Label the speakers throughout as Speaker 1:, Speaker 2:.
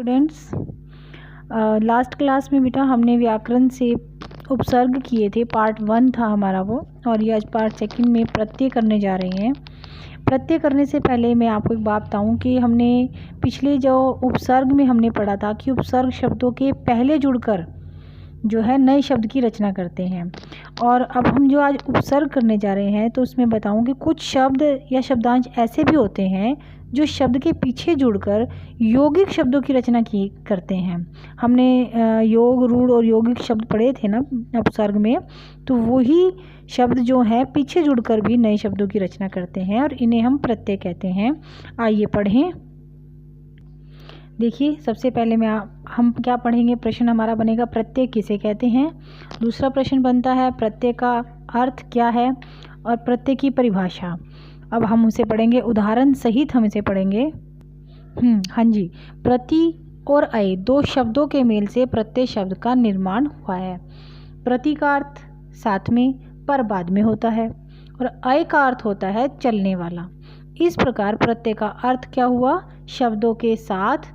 Speaker 1: Students, last class में बेटा हमने व्याकरण से उपसर्ग किए थे। पार्ट 1 था हमारा वो, और ये आज पार्ट 2 में प्रत्यय करने जा रहे हैं। प्रत्यय करने से पहले मैं आपको एक बात बताऊं कि हमने पिछले जो उपसर्ग में हमने पढ़ा था कि उपसर्ग शब्दों के पहले जुड़कर जो है नए शब्द की रचना करते हैं। और अब हम जो आज उपसर्ग करने जा रहे हैं तो उसमें बताऊं कि कुछ शब्द या शब्दांश ऐसे भी होते हैं जो शब्द के पीछे जुड़कर यौगिक शब्दों की रचना की करते हैं। हमने योग, रूढ़ और यौगिक शब्द पढ़े थे ना उपसर्ग में, तो वही शब्द जो हैं पीछे जुड़कर भी नए शब्दों की रचना करते हैं और इन्हें हम प्रत्यय कहते हैं। आइए पढ़ें। देखिए, सबसे पहले हम क्या पढ़ेंगे। प्रश्न हमारा बनेगा प्रत्यय किसे कहते हैं। दूसरा प्रश्न बनता है प्रत्यय का अर्थ क्या है और प्रत्यय की परिभाषा। अब हम उसे पढ़ेंगे, उदाहरण सहित हम इसे पढ़ेंगे। हाँ जी, प्रति और अय दो शब्दों के मेल से प्रत्यय शब्द का निर्माण हुआ है। प्रति का अर्थ साथ में पर बाद में होता है और अय का अर्थ होता है चलने वाला। इस प्रकार प्रत्यय का अर्थ क्या हुआ, शब्दों के साथ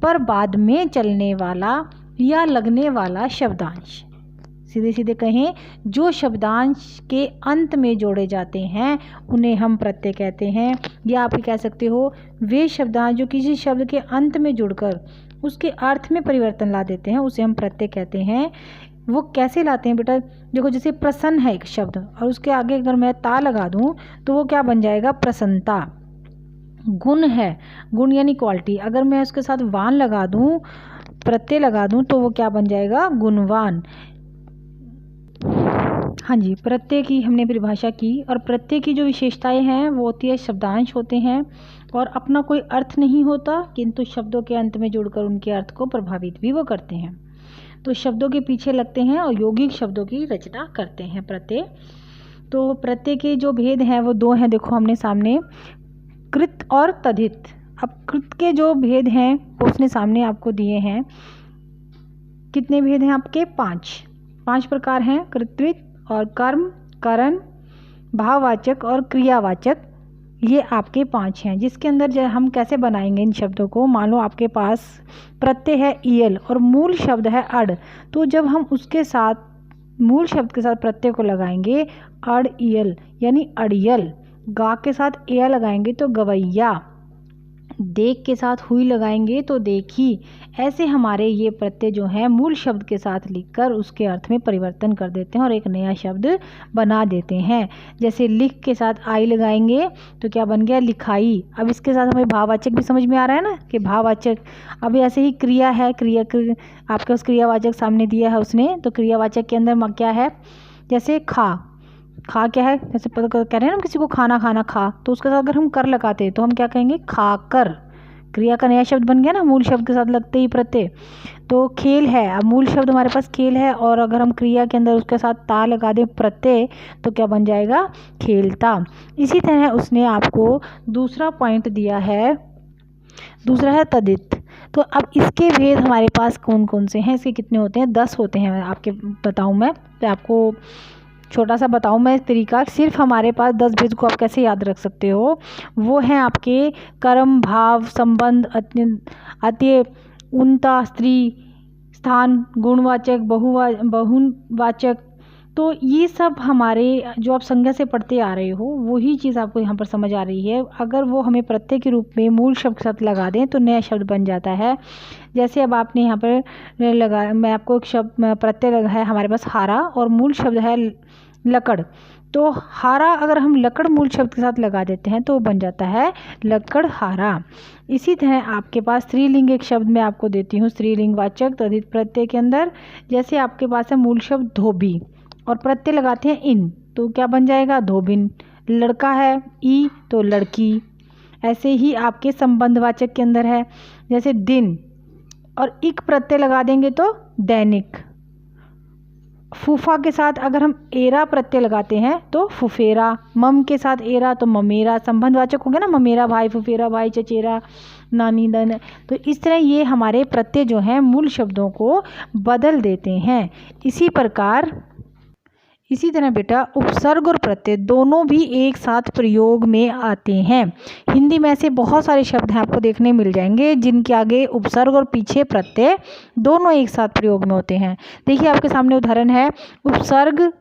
Speaker 1: पर बाद में चलने वाला या लगने वाला शब्दांश। सीधे सीधे कहें, जो शब्दांश के अंत में जोड़े जाते हैं उन्हें हम प्रत्यय कहते हैं। या आप कह सकते हो वे शब्दांश जो किसी शब्द के अंत में जुड़कर उसके अर्थ में परिवर्तन ला देते हैं उसे हम प्रत्यय कहते हैं। वो कैसे लाते हैं बेटा, देखो जैसे प्रसन्न है एक शब्द और उसके आगे अगर मैं ता लगा दूं तो वो क्या बन जाएगा, प्रसन्नता। गुण है, गुण यानी क्वालिटी, अगर मैं उसके साथ वान लगा दूं, प्रत्यय लगा दूं तो वो क्या बन जाएगा, गुणवान। हाँ जी, प्रत्यय की हमने परिभाषा की। और प्रत्यय की जो विशेषताएं हैं वो होती है शब्दांश होते हैं और अपना कोई अर्थ नहीं होता, किंतु शब्दों के अंत में जुड़कर उनके अर्थ को प्रभावित भी वो करते हैं। तो शब्दों के पीछे लगते हैं और यौगिक शब्दों की रचना करते हैं प्रत्यय। तो प्रत्यय के जो भेद हैं वो दो हैं, देखो हमने सामने, कृत और तद्धित। अब कृत के जो भेद हैं वो उसने सामने आपको दिए हैं। कितने भेद हैं आपके, 5 प्रकार हैं। कृत्वित और कर्म, करण, भाववाचक और क्रियावाचक, ये आपके 5 हैं। जिसके अंदर जो हम कैसे बनाएंगे इन शब्दों को, मान लो आपके पास प्रत्यय है ईयल और मूल शब्द है अड़, तो जब हम उसके साथ मूल शब्द के साथ प्रत्यय को लगाएंगे अड़ ईयल यानी अड़ियल। गा के साथ एया लगाएंगे तो गवैया, देख के साथ हुई लगाएंगे तो देखी। ऐसे हमारे ये प्रत्यय जो हैं मूल शब्द के साथ लिखकर उसके अर्थ में परिवर्तन कर देते हैं और एक नया शब्द बना देते हैं। जैसे लिख के साथ आई लगाएंगे तो क्या बन गया, लिखाई। अब इसके साथ हमें भाववाचक भी समझ में आ रहा है ना कि भाववाचक। अब ऐसे ही क्रिया है, आपके उस क्रियावाचक सामने दिया है उसने, तो क्रियावाचक के अंदर क्या है, जैसे खा क्या है, जैसे पता कह रहे हैं ना किसी को खाना खाना, खा, तो उसके साथ अगर हम कर लगाते हैं तो हम क्या कहेंगे, खाकर। क्रिया का नया शब्द बन गया ना मूल शब्द के साथ लगते ही प्रत्यय। तो खेल है, अब मूल शब्द हमारे पास खेल है और अगर हम क्रिया के अंदर उसके साथ ता लगा दें प्रत्यय तो क्या बन जाएगा, खेलता। इसी तरह उसने आपको दूसरा पॉइंट दिया है, दूसरा है तद्धित। तो अब इसके भेद हमारे पास कौन कौन से हैं, इसके कितने होते हैं, 10 होते हैं। आपके बताऊँ मैं, तो आपको छोटा सा बताऊं मैं तरीका, सिर्फ हमारे पास 10 भेद को आप कैसे याद रख सकते हो। वो हैं आपके कर्म, भाव, संबंध, अत्यय, उनता, स्त्री, स्थान, गुणवाचक, बहुवाचक। तो ये सब हमारे जो आप संज्ञा से पढ़ते आ रहे हो वही चीज़ आपको यहाँ पर समझ आ रही है। अगर वो हमें प्रत्यय के रूप में मूल शब्द के साथ लगा दें तो नया शब्द बन जाता है। जैसे अब आपने यहाँ पर लगा, मैं आपको एक शब्द प्रत्यय लगा है हमारे पास हारा और मूल शब्द है लकड़, तो हारा अगर हम लकड़ मूल शब्द के साथ लगा देते हैं तो बन जाता है लकड़ हारा। इसी तरह आपके पास स्त्रीलिंग एक शब्द मैं आपको देती हूँ, स्त्रीलिंग वाचक तद्धित प्रत्यय के अंदर। जैसे आपके पास है मूल शब्द धोबी और प्रत्यय लगाते हैं इन, तो क्या बन जाएगा, धोबिन। लड़का है ई तो लड़की। ऐसे ही आपके संबंधवाचक के अंदर है, जैसे दिन और इक प्रत्यय लगा देंगे तो दैनिक। फूफा के साथ अगर हम एरा प्रत्यय लगाते हैं तो फुफेरा। मम के साथ एरा तो ममेरा। संबंधवाचक हो गया ना, ममेरा भाई, फुफेरा भाई, चचेरा, नानी, दन। तो इस तरह ये हमारे प्रत्यय जो हैं मूल शब्दों को बदल देते हैं। इसी इसी तरह बेटा उपसर्ग और प्रत्यय दोनों भी एक साथ प्रयोग में आते हैं। हिंदी में ऐसे बहुत सारे शब्द हैं आपको देखने मिल जाएंगे जिनके आगे उपसर्ग और पीछे प्रत्यय दोनों एक साथ प्रयोग में होते हैं। देखिए आपके सामने उदाहरण है, उपसर्ग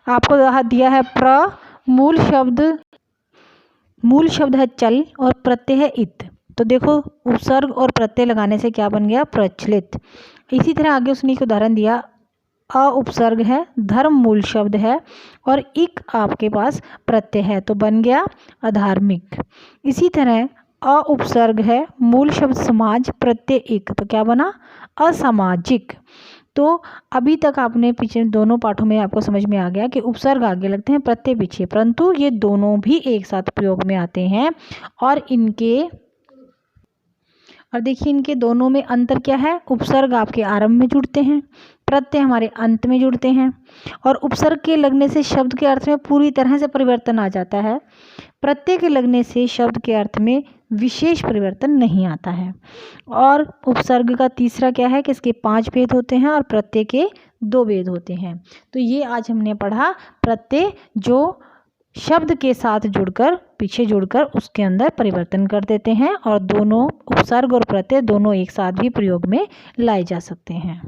Speaker 1: आपको दिया है प्र, मूल शब्द है चल और प्रत्यय है इत। तो देखो उपसर्ग और प्रत्यय लगाने से क्या बन गया, प्रचलित। इसी तरह आगे उसने एक उदाहरण दिया, अ उपसर्ग है, धर्म मूल शब्द है और इक आपके पास प्रत्यय है तो बन गया अधार्मिक। इसी तरह अ उपसर्ग है, मूल शब्द समाज, प्रत्यय इक, तो क्या बना, असामाजिक। तो अभी तक आपने पीछे दोनों पाठों में आपको समझ में आ गया कि उपसर्ग आगे लगते हैं, प्रत्यय पीछे, परंतु ये दोनों भी एक साथ प्रयोग में आते हैं। और देखिए इनके दोनों में अंतर क्या है, उपसर्ग आपके आरंभ में जुड़ते हैं, प्रत्यय हमारे अंत में जुड़ते हैं। और उपसर्ग के लगने से शब्द के अर्थ में पूरी तरह से परिवर्तन आ जाता है, प्रत्यय के लगने से शब्द के अर्थ में विशेष परिवर्तन नहीं आता है। और उपसर्ग का तीसरा क्या है कि इसके 5 भेद होते हैं और प्रत्यय के 2 भेद होते हैं। तो ये आज हमने पढ़ा प्रत्यय जो शब्द के साथ जुड़कर, पीछे जुड़कर उसके अंदर परिवर्तन कर देते हैं, और दोनों उपसर्ग और प्रत्यय दोनों एक साथ भी प्रयोग में लाए जा सकते हैं।